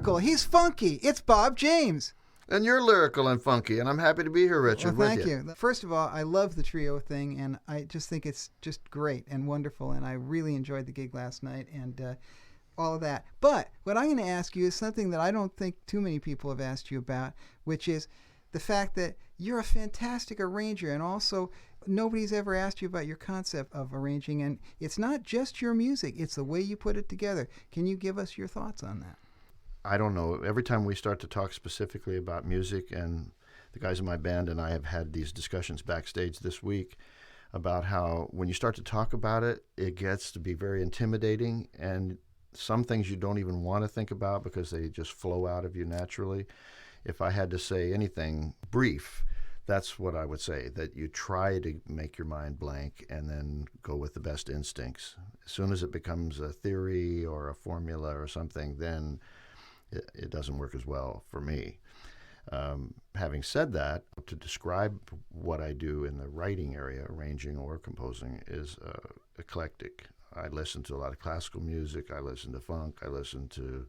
lyrical. He's funky. It's Bob James. And you're lyrical and funky, and I'm happy to be here, Richard. Well, thank you. First of all, I love the trio thing, and I just think it's just great and wonderful, and I really enjoyed the gig last night and all of that. But what I'm going to ask you is something that I don't think too many people have asked you about, which is the fact that you're a fantastic arranger, and also nobody's ever asked you about your concept of arranging, and it's not just your music, it's the way you put it together. Can you give us your thoughts on that? I don't know. Every time we start to talk specifically about music, and the guys in my band and I have had these discussions backstage this week about how when you start to talk about it, it gets to be very intimidating, and some things you don't even want to think about because they just flow out of you naturally. If I had to say anything brief, that's what I would say, that you try to make your mind blank and then go with the best instincts. As soon as it becomes a theory or a formula or something, then it doesn't work as well for me. Having said that, to describe what I do in the writing area, arranging or composing, is eclectic. I listen to a lot of classical music, I listen to funk, I listen to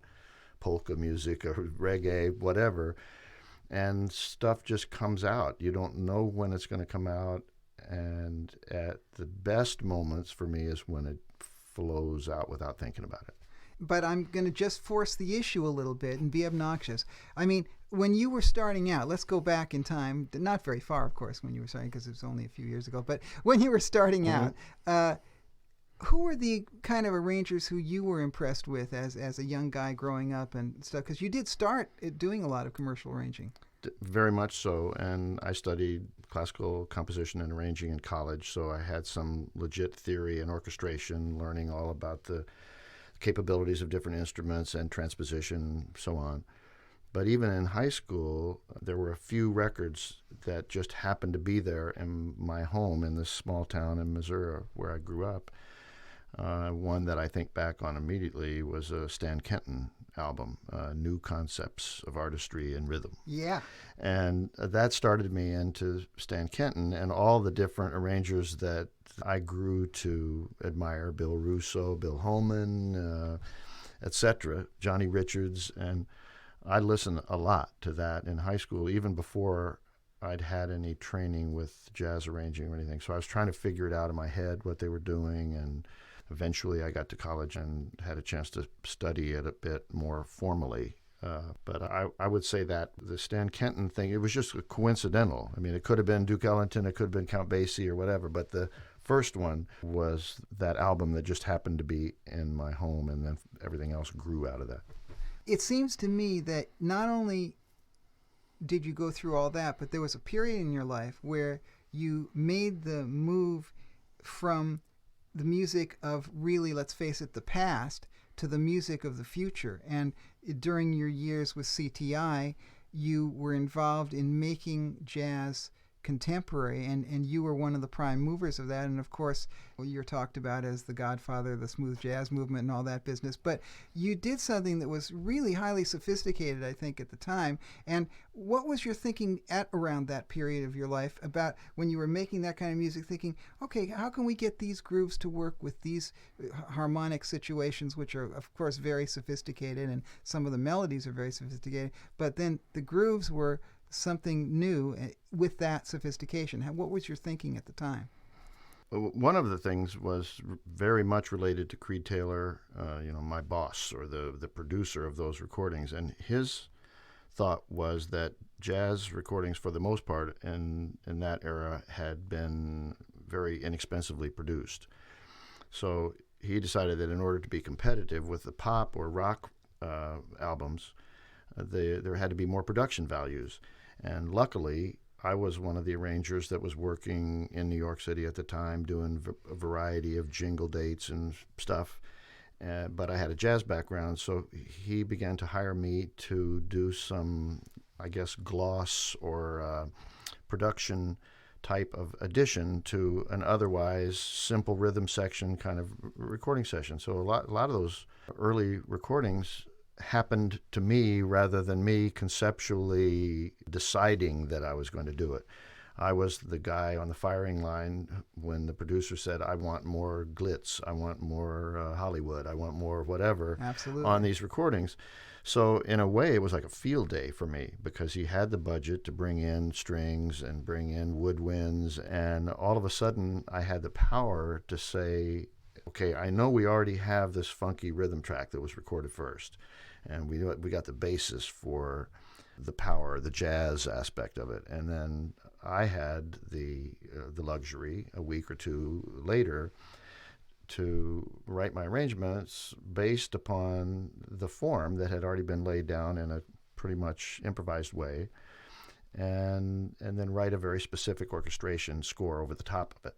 polka music or reggae, whatever, and stuff just comes out. You don't know when it's going to come out, and at the best moments for me is when it flows out without thinking about it. But I'm going to just force the issue a little bit and be obnoxious. I mean, when you were starting out, let's go back in time, not very far, of course, when you were starting, because it was only a few years ago, but when you were starting out, who were the kind of arrangers who you were impressed with as a young guy growing up and stuff? Because you did start doing a lot of commercial arranging. Very much so, and I studied classical composition and arranging in college, so I had some legit theory and orchestration, learning all about the capabilities of different instruments and transposition, so on. But even in high school, there were a few records that just happened to be there in my home in this small town in Missouri where I grew up. One that I think back on immediately was a Stan Kenton album, New Concepts of Artistry and Rhythm. Yeah. And that started me into Stan Kenton and all the different arrangers that I grew to admire, Bill Russo, Bill Holman, etc., Johnny Richards, and I listened a lot to that in high school, even before I'd had any training with jazz arranging or anything. So I was trying to figure it out in my head, what they were doing, and eventually I got to college and had a chance to study it a bit more formally. But I would say that the Stan Kenton thing, it was just coincidental. I mean, it could have been Duke Ellington, it could have been Count Basie or whatever, but the first one was that album that just happened to be in my home, and then everything else grew out of that. It seems to me that not only did you go through all that, but there was a period in your life where you made the move from the music of really, let's face it, the past, to the music of the future. And during your years with CTI, you were involved in making jazz contemporary, and you were one of the prime movers of that. And of course, you're talked about as the godfather of the smooth jazz movement and all that business. But you did something that was really highly sophisticated, I think, at the time. And what was your thinking at around that period of your life about when you were making that kind of music, thinking, okay, how can we get these grooves to work with these harmonic situations, which are, of course, very sophisticated, and some of the melodies are very sophisticated, but then the grooves were something new with that sophistication. What was your thinking at the time? One of the things was very much related to Creed Taylor, my boss or the producer of those recordings, and his thought was that jazz recordings, for the most part, in that era, had been very inexpensively produced. So he decided that in order to be competitive with the pop or rock albums, there had to be more production values. And luckily, I was one of the arrangers that was working in New York City at the time, doing a variety of jingle dates and stuff. But I had a jazz background, so he began to hire me to do some, I guess, gloss or production type of addition to an otherwise simple rhythm section kind of recording session. So a lot of those early recordings happened to me rather than me conceptually deciding that I was going to do it. I was the guy on the firing line when the producer said, I want more glitz, I want more Hollywood, I want more whatever. Absolutely. On these recordings. So in a way, it was like a field day for me because he had the budget to bring in strings and bring in woodwinds, and all of a sudden I had the power to say, okay, I know we already have this funky rhythm track that was recorded first, and we got the basis for the power, the jazz aspect of it, and then I had the luxury a week or two later to write my arrangements based upon the form that had already been laid down in a pretty much improvised way, and then write a very specific orchestration score over the top of it.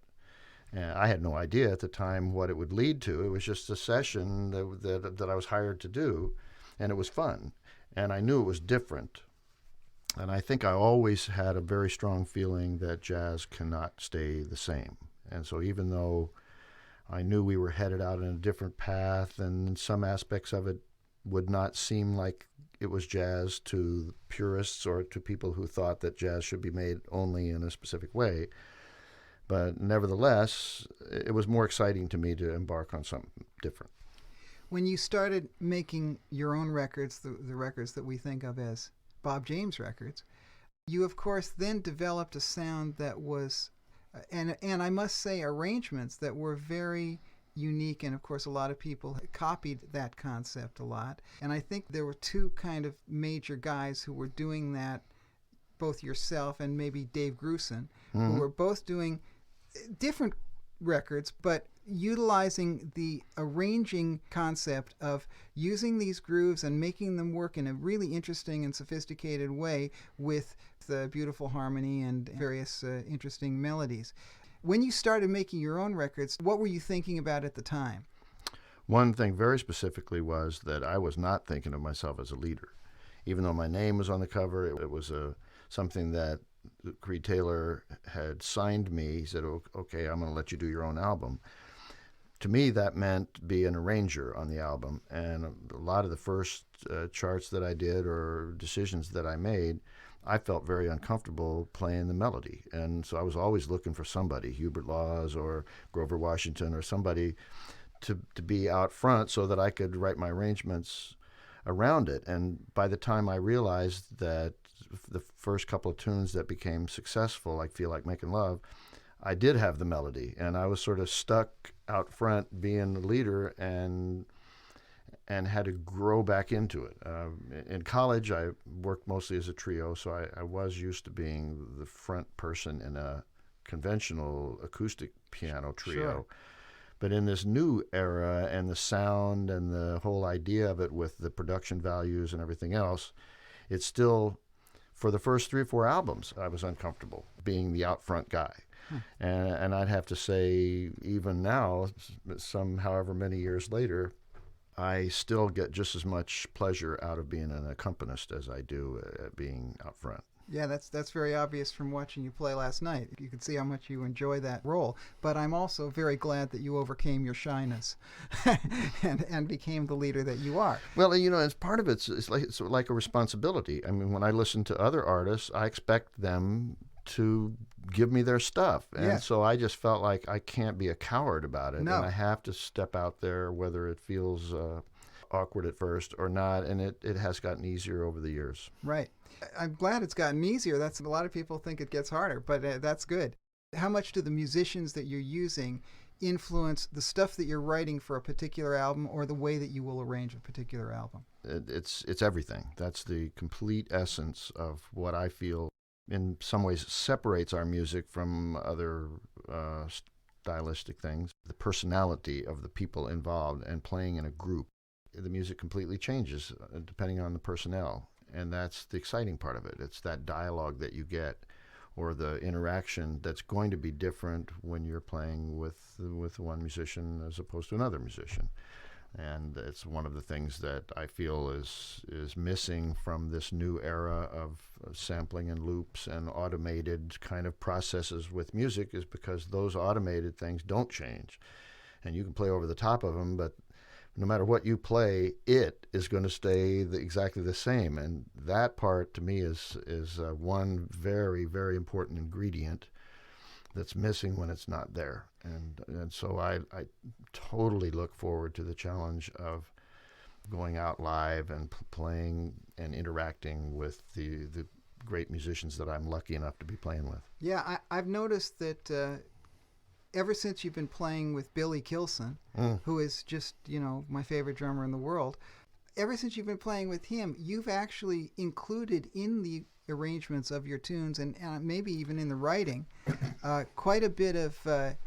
And I had no idea at the time what it would lead to. It was just a session that I was hired to do, and it was fun. And I knew it was different. And I think I always had a very strong feeling that jazz cannot stay the same. And so even though I knew we were headed out in a different path, and some aspects of it would not seem like it was jazz to purists or to people who thought that jazz should be made only in a specific way, but nevertheless, it was more exciting to me to embark on something different. When you started making your own records, the records that we think of as Bob James records, you of course then developed a sound that was, and I must say, arrangements that were very unique, and of course a lot of people copied that concept a lot. And I think there were two kind of major guys who were doing that, both yourself and maybe Dave Grusin, who were both doing different records, but utilizing the arranging concept of using these grooves and making them work in a really interesting and sophisticated way with the beautiful harmony and various interesting melodies. When you started making your own records, what were you thinking about at the time? One thing very specifically was that I was not thinking of myself as a leader. Even though my name was on the cover, it was something that Creed Taylor had signed me. He said, okay, I'm going to let you do your own album. To me, that meant be an arranger on the album. And a lot of the first charts that I did or decisions that I made, I felt very uncomfortable playing the melody. And so I was always looking for somebody, Hubert Laws or Grover Washington or somebody to be out front so that I could write my arrangements around it. And by the time I realized that the first couple of tunes that became successful, like Feel Like Making Love, I did have the melody, and I was sort of stuck out front being the leader and had to grow back into it. In college, I worked mostly as a trio, so I was used to being the front person in a conventional acoustic piano trio. Sure. But in this new era and the sound and the whole idea of it with the production values and everything else, it's still, for the first 3 or 4 albums, I was uncomfortable being the out front guy. And I'd have to say, even now, however many years later, I still get just as much pleasure out of being an accompanist as I do at being out front. Yeah, that's very obvious from watching you play last night. You could see how much you enjoy that role. But I'm also very glad that you overcame your shyness and became the leader that you are. Well, as part of it's like a responsibility. I mean, when I listen to other artists, I expect them to give me their stuff. And Yes. so I just felt like I can't be a coward about it. No. And I have to step out there, whether it feels awkward at first or not. And it has gotten easier over the years. Right. I'm glad it's gotten easier. A lot of people think it gets harder, but that's good. How much do the musicians that you're using influence the stuff that you're writing for a particular album or the way that you will arrange a particular album? It's everything. That's the complete essence of what I feel in some ways separates our music from other stylistic things. The personality of the people involved and playing in a group. The music completely changes depending on the personnel. And that's the exciting part of it. It's that dialogue that you get, or the interaction that's going to be different when you're playing with one musician as opposed to another musician. And it's one of the things that I feel is missing from this new era of sampling and loops and automated kind of processes with music, is because those automated things don't change. And you can play over the top of them, but no matter what you play, it is going to stay exactly the same. And that part, to me, is one very, very important ingredient that's missing when it's not there. And so I totally look forward to the challenge of going out live and playing and interacting with the great musicians that I'm lucky enough to be playing with. Yeah, I've noticed that ever since you've been playing with Billy Kilson, who is just, my favorite drummer in the world, ever since you've been playing with him, you've actually included in the arrangements of your tunes and maybe even in the writing quite a bit of, a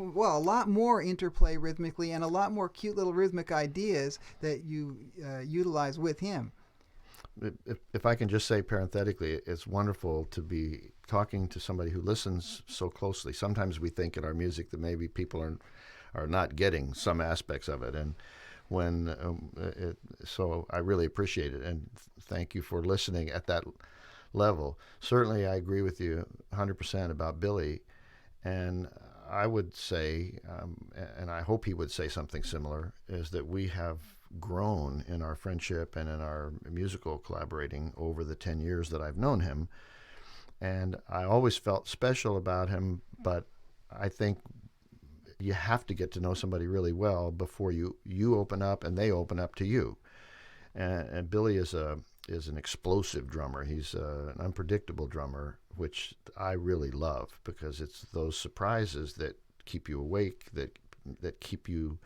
lot more interplay rhythmically and a lot more cute little rhythmic ideas that you utilize with him. If I can just say parenthetically, it's wonderful to be talking to somebody who listens so closely. Sometimes we think in our music that maybe people are not getting some aspects of it, and so I really appreciate it, and thank you for listening at that level. Certainly, I agree with you 100% about Billy, and I would say, and I hope he would say something similar, is that we have grown in our friendship and in our musical collaborating over the 10 years that I've known him. And I always felt special about him, but I think you have to get to know somebody really well before you open up and they open up to you. And Billy is an explosive drummer. He's an unpredictable drummer, which I really love because it's those surprises that keep you awake, that keep you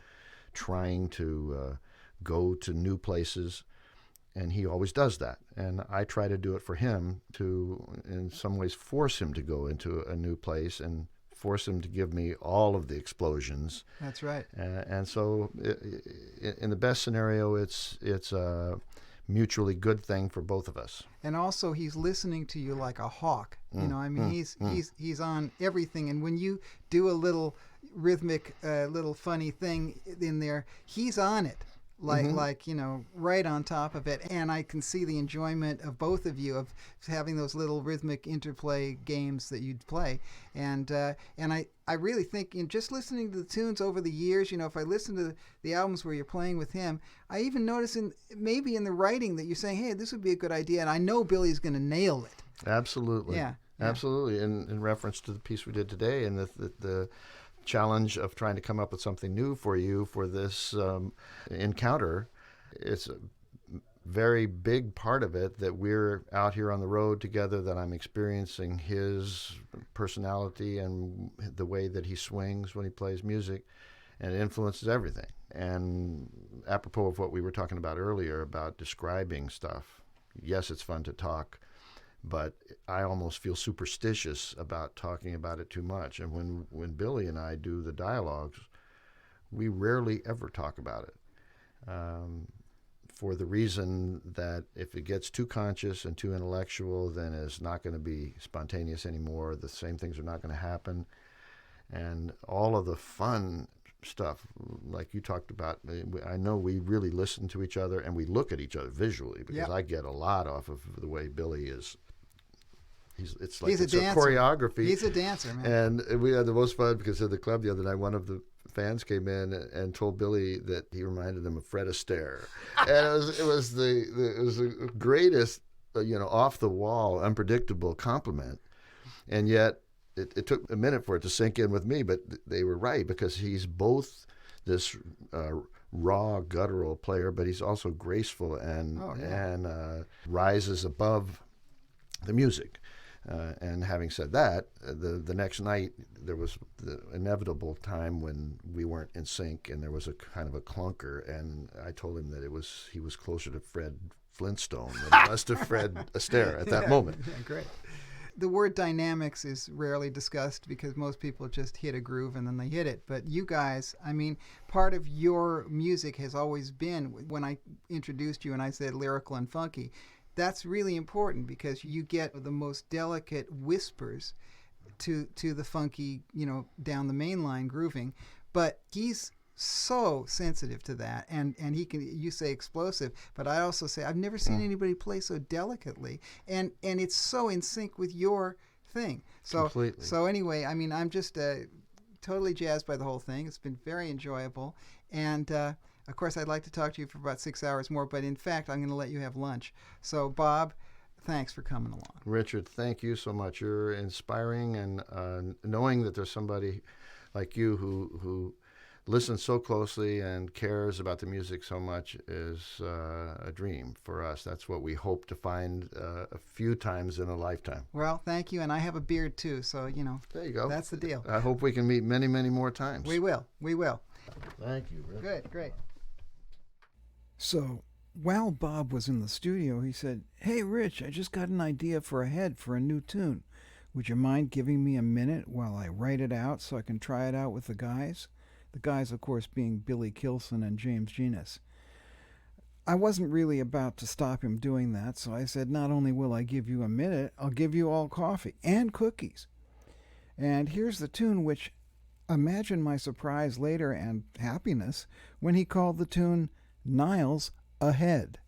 trying to go to new places, and he always does that. And I try to do it for him to, in some ways, force him to go into a new place and force him to give me all of the explosions. That's right. And so in the best scenario, it's a mutually good thing for both of us. And also, he's listening to you like a hawk. He's on everything. And when you do a little rhythmic, little funny thing in there, he's on it. Right on top of it. And I can see the enjoyment of both of you of having those little rhythmic interplay games that you'd play. And I really think in just listening to the tunes over the years, if I listen to the albums where you're playing with him, I even notice maybe in the writing that you're saying, hey, this would be a good idea. And I know Billy's going to nail it. Absolutely. Yeah. Absolutely. In reference to the piece we did today and the challenge of trying to come up with something new for you for this encounter, it's a very big part of it that we're out here on the road together, that I'm experiencing his personality and the way that he swings when he plays music, and it influences everything. And apropos of what we were talking about earlier about describing stuff, yes, it's fun to talk, but I almost feel superstitious about talking about it too much. And when Billy and I do the dialogues, we rarely ever talk about it, for the reason that if it gets too conscious and too intellectual, then it's not going to be spontaneous anymore. The same things are not going to happen. And all of the fun stuff, like you talked about, I know we really listen to each other and we look at each other visually, because Yep. I get a lot off of the way Billy is. It's He's a a dancer. choreography. He's a dancer, man. And we had the most fun because at the club the other night, one of the fans came in and told Billy that he reminded them of Fred Astaire, and it was the greatest, off the wall, unpredictable compliment, and yet it took a minute for it to sink in with me. But they were right, because he's both this raw, guttural player, but he's also graceful and rises above the music. And having said that, the next night there was the inevitable time when we weren't in sync, and there was a kind of a clunker. And I told him that he was closer to Fred Flintstone than he was to Fred Astaire at that moment. Yeah, great. The word dynamics is rarely discussed because most people just hit a groove and then they hit it. But you guys, part of your music has always been, when I introduced you and I said lyrical and funky, that's really important because you get the most delicate whispers to the funky, down the main line grooving. But he's so sensitive to that, and you say explosive, but I also say I've never seen anybody play so delicately, and it's so in sync with your thing. So Completely. So anyway, I'm just totally jazzed by the whole thing. It's been very enjoyable, and of course, I'd like to talk to you for about 6 hours more, but in fact, I'm going to let you have lunch. So, Bob, thanks for coming along. Richard, thank you so much. You're inspiring, and knowing that there's somebody like you who listens so closely and cares about the music so much is a dream for us. That's what we hope to find a few times in a lifetime. Well, thank you, and I have a beard too, so There you go. that's the deal. I hope we can meet many, many more times. We will. Thank you, Rick. Good, great. So, while Bob was in the studio, he said, "Hey, Rich, I just got an idea for a head for a new tune. Would you mind giving me a minute while I write it out so I can try it out with the guys?" The guys, of course, being Billy Kilson and James Genus. I wasn't really about to stop him doing that, so I said, "Not only will I give you a minute, I'll give you all coffee and cookies." And here's the tune, which imagine my surprise later and happiness when he called the tune "NILES A HEAD."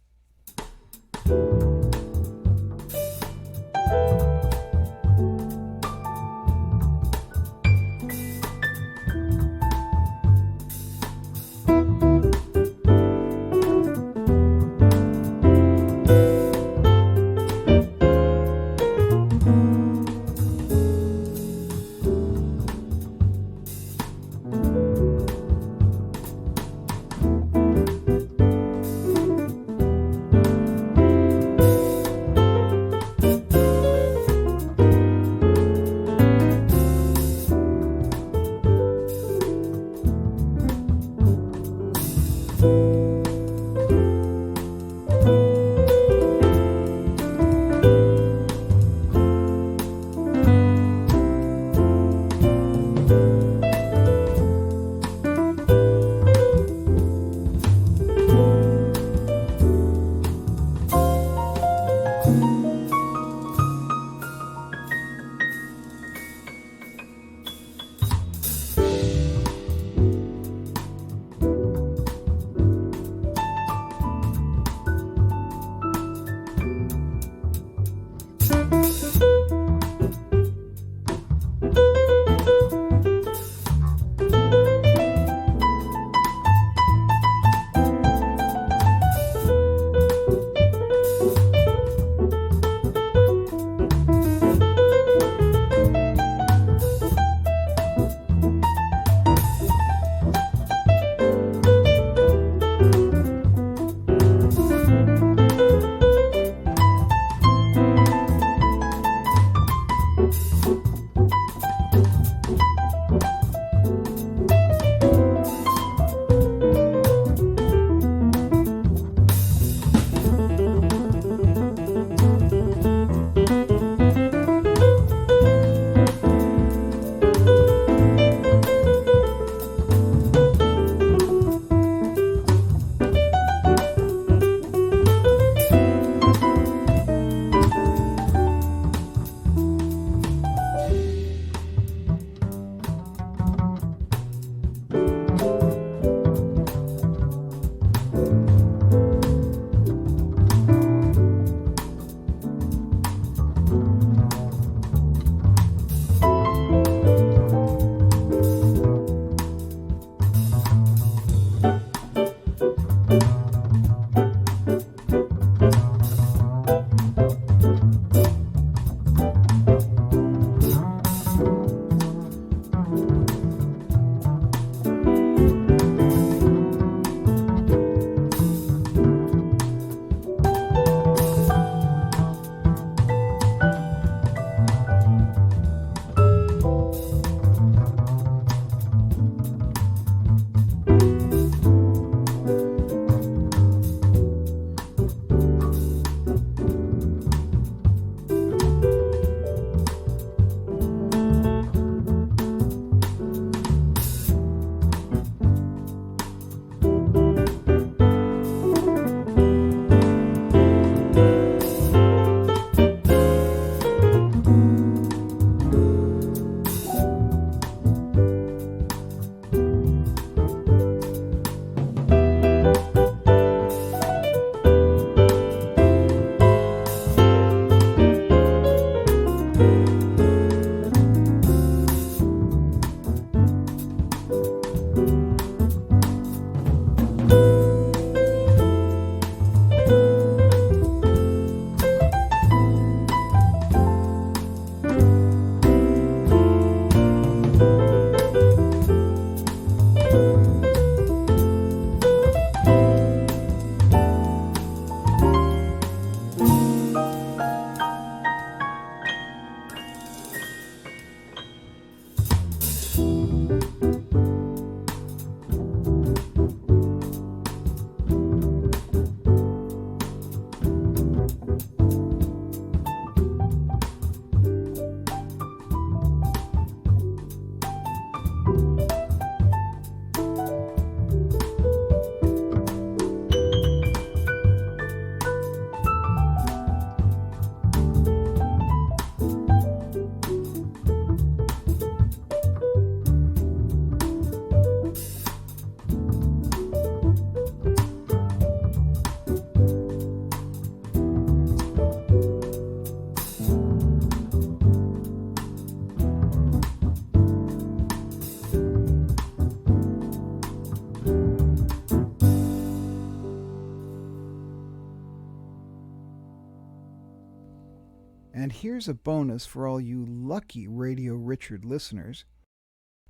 And here's a bonus for all you lucky Radio Richard listeners.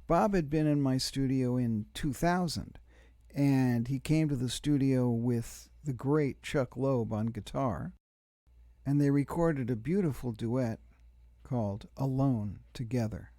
Bob had been in my studio in 2000, and he came to the studio with the great Chuck Loeb on guitar, and they recorded a beautiful duet called Alone Together.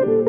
you.